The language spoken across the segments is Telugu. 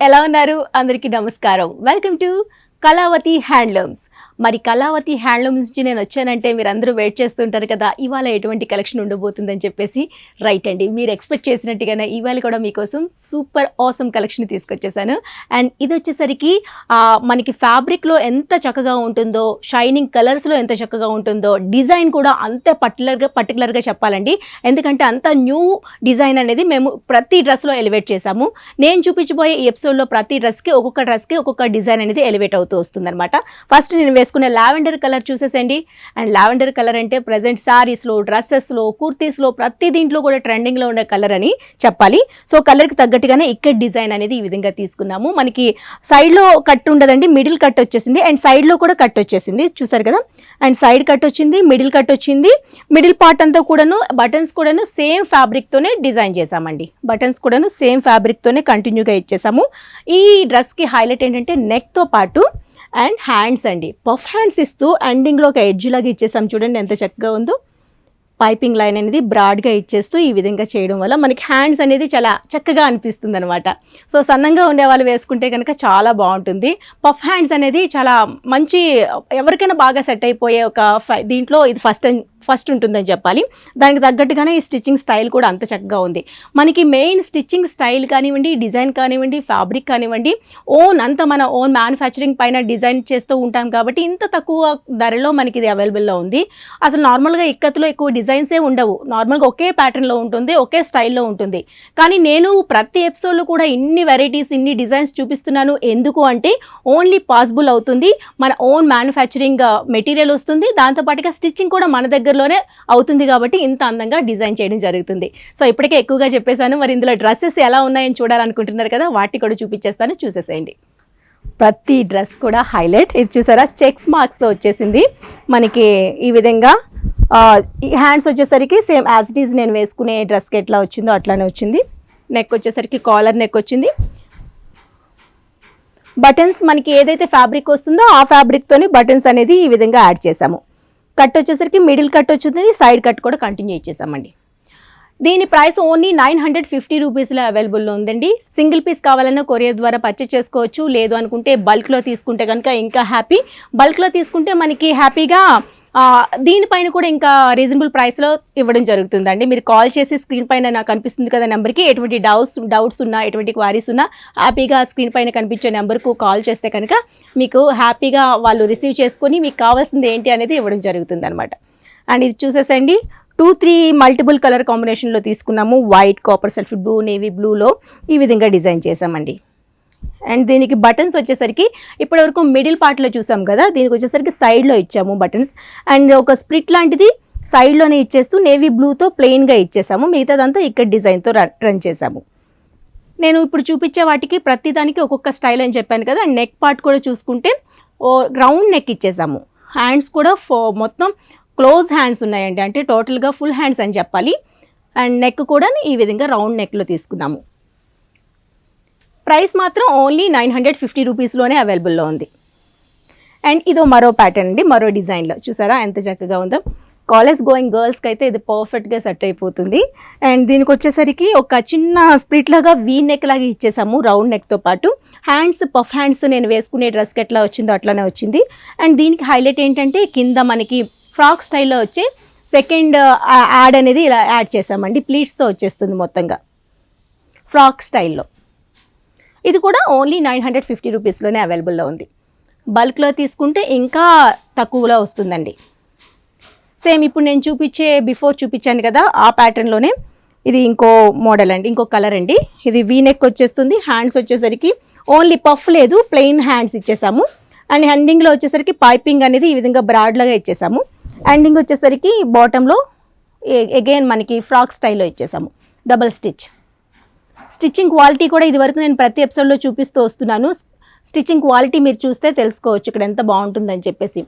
ఎలా ఉన్నారు? అందరికీ నమస్కారం. Welcome to Kalavathi handlooms. మరి కళావతి హ్యాండ్లూమ్స్ నుంచి నేను వచ్చానంటే మీరు అందరూ వెయిట్ చేస్తుంటారు కదా, ఇవాళ ఎటువంటి కలెక్షన్ ఉండబోతుందని చెప్పేసి. రైట్ అండి, మీరు ఎక్స్పెక్ట్ చేసినట్టుగానే ఇవాళ కూడా మీకోసం సూపర్ ఆసమ్ కలెక్షన్ తీసుకొచ్చేసాను. అండ్ ఇది వచ్చేసరికి మనకి ఫ్యాబ్రిక్లో ఎంత చక్కగా ఉంటుందో, షైనింగ్ కలర్స్లో ఎంత చక్కగా ఉంటుందో, డిజైన్ కూడా అంతే పర్టికులర్గా చెప్పాలండి. ఎందుకంటే అంత న్యూ డిజైన్ అనేది మేము ప్రతి డ్రెస్లో ఎలివేట్ చేసాము. నేను చూపించబోయే ఈ ఎపిసోడ్లో ప్రతి డ్రెస్కి ఒక్కొక్క డిజైన్ అనేది ఎలివేట్ అవుతూ వస్తుందన్నమాట. ఫస్ట్ నేను వేసుకునే లావెండర్ కలర్ చూసేసండి. అండ్ లావెండర్ కలర్ అంటే ప్రజెంట్ శారీస్లో, డ్రెస్సెస్లో, కుర్తీస్లో ప్రతి దీంట్లో కూడా ట్రెండింగ్లో ఉండే కలర్ అని చెప్పాలి. సో కలర్కి తగ్గట్టుగానే ఇక్కడ డిజైన్ అనేది ఈ విధంగా తీసుకున్నాము. మనకి సైడ్లో కట్ ఉండదండి, మిడిల్ కట్ వచ్చేసింది. అండ్ సైడ్లో కూడా కట్ వచ్చేసింది, చూసారు కదా. అండ్ సైడ్ కట్ వచ్చింది, మిడిల్ కట్ వచ్చింది. మిడిల్ పార్ట్ అంతా కూడాను బటన్స్ కూడాను సేమ్ ఫ్యాబ్రిక్తోనే డిజైన్ చేసామండి. బటన్స్ కూడాను సేమ్ ఫ్యాబ్రిక్తోనే కంటిన్యూగా ఇచ్చేసాము. ఈ డ్రెస్కి హైలైట్ ఏంటంటే నెక్తో పాటు అండ్ హ్యాండ్స్ అండి, పఫ్ హ్యాండ్స్ ఇస్తూ ఎండింగ్లో ఒక ఎడ్జ్ లాగా ఇచ్చేసాం. చూడండి ఎంత చక్కగా ఉందో. పైపింగ్ లైన్ అనేది బ్రాడ్గా ఇచ్చేస్తూ ఈ విధంగా చేయడం వల్ల మనకి హ్యాండ్స్ అనేది చాలా చక్కగా అనిపిస్తుంది అనమాట. సో సన్నంగా ఉండే వాళ్ళు వేసుకుంటే కనుక చాలా బాగుంటుంది. పఫ్ హ్యాండ్స్ అనేది చాలా మంచి, ఎవరికైనా బాగా సెట్ అయిపోయే ఒక దీంట్లో ఇది ఫస్ట్ ఉంటుందని చెప్పాలి. దానికి తగ్గట్టుగానే ఈ స్టిచ్చింగ్ స్టైల్ కూడా అంత చక్కగా ఉంది. మనకి మెయిన్ స్టిచ్చింగ్ స్టైల్ కానివ్వండి, డిజైన్ కానివ్వండి, ఫ్యాబ్రిక్ కానివ్వండి, మన ఓన్ మ్యానుఫ్యాక్చరింగ్ పైన డిజైన్ చేస్తూ ఉంటాం కాబట్టి ఇంత తక్కువ ధరలో మనకి ఇది అవైలబుల్లో ఉంది. అసలు నార్మల్గా ఇక్కత్తులో ఎక్కువ డిజైన్సే ఉండవు. నార్మల్గా ఒకే ప్యాటర్న్లో ఉంటుంది, ఒకే స్టైల్లో ఉంటుంది. కానీ నేను ప్రతి ఎపిసోడ్లో కూడా ఇన్ని వెరైటీస్, ఇన్ని డిజైన్స్ చూపిస్తున్నాను. ఎందుకు అంటే ఓన్లీ పాసిబుల్ అవుతుంది, మన ఓన్ మ్యానుఫ్యాక్చరింగ్ మెటీరియల్ వస్తుంది, దాంతోపాటుగా స్టిచ్చింగ్ కూడా మన దగ్గరలోనే అవుతుంది కాబట్టి ఇంత అందంగా డిజైన్ చేయడం జరుగుతుంది. సో ఇప్పటికే ఎక్కువగా చెప్పేశాను. మరి ఇందులో డ్రెస్సెస్ ఎలా ఉన్నాయని చూడాలనుకుంటున్నారు కదా, వాటిని కూడా చూపించేస్తాను, చూసేసేయండి. ప్రతి డ్రెస్ కూడా హైలైట్. ఇది చూసారా, చెక్స్ మార్క్స్తో వచ్చేసింది మనకి ఈ విధంగా. ఈ హ్యాండ్స్ వచ్చేసరికి సేమ్ యాజ్ ఇట్ ఈజ్ నేను వేసుకునే డ్రెస్కి ఎట్లా వచ్చిందో అట్లానే వచ్చింది. నెక్ వచ్చేసరికి కాలర్ నెక్ వచ్చింది. బటన్స్ మనకి ఏదైతే ఫ్యాబ్రిక్ వస్తుందో ఆ ఫ్యాబ్రిక్తోని బటన్స్ అనేది ఈ విధంగా యాడ్ చేసాము. కట్ వచ్చేసరికి మిడిల్ కట్ వచ్చింది, సైడ్ కట్ కూడా కంటిన్యూ ఇచ్చేసామండి. దీని ప్రైస్ ఓన్లీ 950 రూపీస్లో అవైలబుల్లో ఉందండి. సింగిల్ పీస్ కావాలన్నా కొరియర్ ద్వారా పర్చేస్ చేసుకోవచ్చు. లేదు అనుకుంటే బల్క్లో తీసుకుంటే కనుక ఇంకా హ్యాపీ. బల్క్లో తీసుకుంటే మనకి హ్యాపీగా దీనిపైన కూడా ఇంకా రీజనబుల్ ప్రైస్లో ఇవ్వడం జరుగుతుందండి. మీరు కాల్ చేసి స్క్రీన్ పైన నాకు కనిపిస్తుంది కదా నెంబర్కి, ఎటువంటి డౌట్స్ ఉన్నా, ఎటువంటి క్వారీస్ ఉన్నా హ్యాపీగా స్క్రీన్ పైన కనిపించే నెంబర్కు కాల్ చేస్తే కనుక మీకు హ్యాపీగా వాళ్ళు రిసీవ్ చేసుకొని మీకు కావాల్సింది ఏంటి అనేది ఇవ్వడం జరుగుతుంది అనమాట. అండ్ ఇది చూసేసండి, 2-3 మల్టిపుల్ కలర్ కాంబినేషన్లో తీసుకున్నాము. White, copper self blue, navy బ్లూలో ఈ విధంగా డిజైన్ చేసామండి. అండ్ దీనికి బటన్స్ వచ్చేసరికి ఇప్పటివరకు మిడిల్ పార్ట్లో చూసాం కదా, దీనికి వచ్చేసరికి సైడ్లో ఇచ్చాము బటన్స్. అండ్ ఒక స్ప్లిట్ లాంటిది సైడ్లోనే ఇచ్చేస్తూ నేవీ బ్లూతో ప్లెయిన్గా ఇచ్చేసాము. మిగతాదంతా ఇక్కడ డిజైన్తో రన్ చేసాము. నేను ఇప్పుడు చూపించే వాటికి ప్రతి దానికి ఒక్కొక్క స్టైల్ అని చెప్పాను కదా. అండ్ నెక్ పార్ట్ కూడా చూసుకుంటే రౌండ్ నెక్ ఇచ్చేసాము. హ్యాండ్స్ కూడా మొత్తం క్లోజ్ హ్యాండ్స్ ఉన్నాయండి, అంటే టోటల్గా ఫుల్ హ్యాండ్స్ అని చెప్పాలి. అండ్ నెక్ కూడా ఈ విధంగా రౌండ్ నెక్లో తీసుకున్నాము. ప్రైస్ మాత్రం ఓన్లీ 950 రూపీస్లోనే అవైలబుల్లో ఉంది. అండ్ ఇదో మరో ప్యాటర్న్ అండి, మరో డిజైన్లో చూసారా ఎంత చక్కగా ఉందో. కాలేజ్ గోయింగ్ గర్ల్స్కి అయితే ఇది పర్ఫెక్ట్గా సెట్ అయిపోతుంది. అండ్ దీనికి వచ్చేసరికి ఒక చిన్న స్ప్లిట్ లాగా వీ నెక్ లాగా ఇచ్చేసాము రౌండ్ నెక్తో పాటు. హ్యాండ్స్, పఫ్ హ్యాండ్స్ నేను వేసుకునే డ్రెస్కి ఎట్లా వచ్చిందో అట్లానే వచ్చింది. అండ్ దీనికి హైలైట్ ఏంటంటే కింద మనకి ఫ్రాక్ స్టైల్లో వచ్చి సెకండ్ యాడ్ అనేది ఇలా యాడ్ చేసామండి. ప్లీట్స్తో వచ్చేస్తుంది మొత్తంగా ఫ్రాక్ స్టైల్లో. ఇది కూడా ఓన్లీ 950 రూపీస్లోనే అవైలబుల్లో ఉంది. బల్క్లో తీసుకుంటే ఇంకా తక్కువలో వస్తుందండి. సేమ్ ఇప్పుడు నేను బిఫోర్ చూపించాను కదా ఆ ప్యాటర్న్లోనే ఇది ఇంకో మోడల్ అండి, ఇంకో కలర్ అండి. ఇది వీ నెక్ వచ్చేస్తుంది. హ్యాండ్స్ వచ్చేసరికి ఓన్లీ పఫ్ లేదు, ప్లెయిన్ హ్యాండ్స్ ఇచ్చేసాము. అండ్ ఎండింగ్లో వచ్చేసరికి పైపింగ్ అనేది ఈ విధంగా బ్రాడ్లాగా ఇచ్చేసాము. ఎండింగ్ వచ్చేసరికి బాటంలో అగైన్ మనకి ఫ్రాక్ స్టైల్లో ఇచ్చేసాము, డబల్ స్టిచ్. స్టిచ్చింగ్ క్వాలిటీ కూడా ఇదివరకు నేను ప్రతి ఎపిసోడ్లో చూపిస్తూ వస్తున్నాను. స్టిచ్చింగ్ క్వాలిటీ మీరు చూస్తే తెలుసుకోవచ్చు ఇక్కడ ఎంత బాగుంటుందని చెప్పేసి.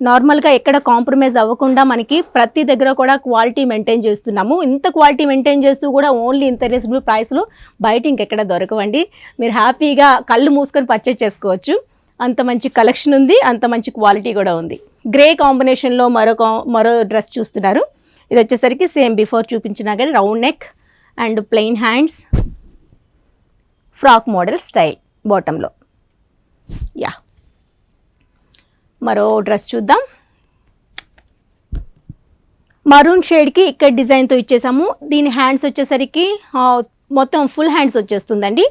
నార్మల్గా ఎక్కడ కాంప్రమైజ్ అవ్వకుండా మనకి ప్రతి దగ్గర కూడా క్వాలిటీ మెయింటైన్ చేస్తున్నాము. ఇంత క్వాలిటీ మెయింటైన్ చేస్తూ కూడా ఓన్లీ ఇంత రీజనబుల్ ప్రైస్లో బయట ఇంకెక్కడ దొరకవండి. మీరు హ్యాపీగా కళ్ళు మూసుకొని పర్చేస్ చేసుకోవచ్చు. అంత మంచి కలెక్షన్ ఉంది, అంత మంచి క్వాలిటీ కూడా ఉంది. గ్రే కాంబినేషన్లో మరో డ్రెస్ చూస్తున్నారు. ఇది వచ్చేసరికి సేమ్ బిఫోర్ చూపించినా కానీ round neck and plain hands, frock model style. బాటంలో. యా, మరో డ్రెస్ చూద్దాం. మరూన్ షేడ్కి ఇక్కడ డిజైన్తో ఇచ్చేసాము. దీని హ్యాండ్స్ వచ్చేసరికి మొత్తం ఫుల్ హ్యాండ్స్ వచ్చేస్తుందండి.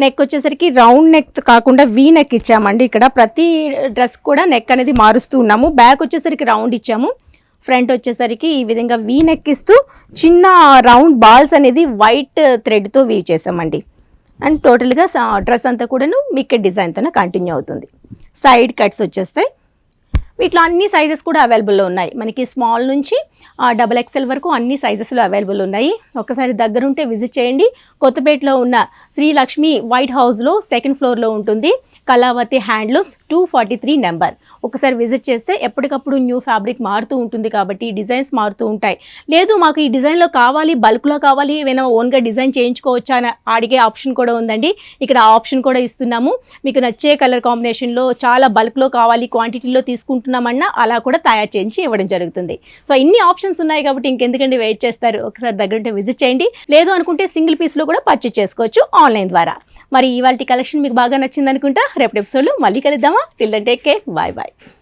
నెక్ వచ్చేసరికి రౌండ్ నెక్ కాకుండా వీ నెక్ ఇచ్చామండి. ఇక్కడ ప్రతి డ్రెస్ కూడా నెక్ అనేది మారుస్తూ ఉన్నాము. బ్యాక్ వచ్చేసరికి రౌండ్ ఇచ్చాము, ఫ్రంట్ వచ్చేసరికి ఈ విధంగా వీ నెక్ ఇస్తూ చిన్న రౌండ్ బాల్స్ అనేది వైట్ థ్రెడ్తో వీవ్ చేసామండి. అండ్ టోటల్గా డ్రెస్ అంతా కూడాను మిక్కెడ్ డిజైన్తోనే కంటిన్యూ అవుతుంది. సైడ్ కట్స్ వచ్చేస్తాయి. వీటిలో అన్ని సైజెస్ కూడా అవైలబుల్లో ఉన్నాయి. మనకి స్మాల్ నుంచి XXL వరకు అన్ని సైజెస్లో అవైలబుల్ ఉన్నాయి. ఒకసారి దగ్గరుంటే విజిట్ చేయండి. కొత్తపేటలో ఉన్న శ్రీలక్ష్మి వైట్ హౌస్లో సెకండ్ ఫ్లోర్లో ఉంటుంది. Kalavathi handlooms 243 number. ఒకసారి విజిట్ చేస్తే ఎప్పటికప్పుడు న్యూ ఫ్యాబ్రిక్ మారుతూ ఉంటుంది కాబట్టి డిజైన్స్ మారుతూ ఉంటాయి. లేదు మాకు ఈ డిజైన్లో కావాలి, బల్క్లో కావాలి, ఏమైనా ఓన్గా డిజైన్ చేయించుకోవచ్చా అని అడిగే ఆప్షన్ కూడా ఉందండి. ఇక్కడ ఆ ఆప్షన్ కూడా ఇస్తున్నాము. మీకు నచ్చే కలర్ కాంబినేషన్లో చాలా బల్క్లో కావాలి, క్వాంటిటీలో తీసుకుంటున్నామన్నా అలా కూడా తయారు చేయించి ఇవ్వడం జరుగుతుంది. సో ఇన్ని ఆప్షన్స్ ఉన్నాయి కాబట్టి ఇంకెందుకండి వెయిట్ చేస్తారు, ఒకసారి దగ్గరుంటే విజిట్ చేయండి. లేదు అనుకుంటే సింగిల్ పీస్లో కూడా పర్చేజ్ చేసుకోవచ్చు ఆన్లైన్ ద్వారా. మరి ఇవాల్టి కలెక్షన్ మీకు బాగా నచ్చింది అనుకుంటా. రేపటి ఎపిసోడ్లో మళ్ళీ కలుద్దామా. Till then take care, bye bye.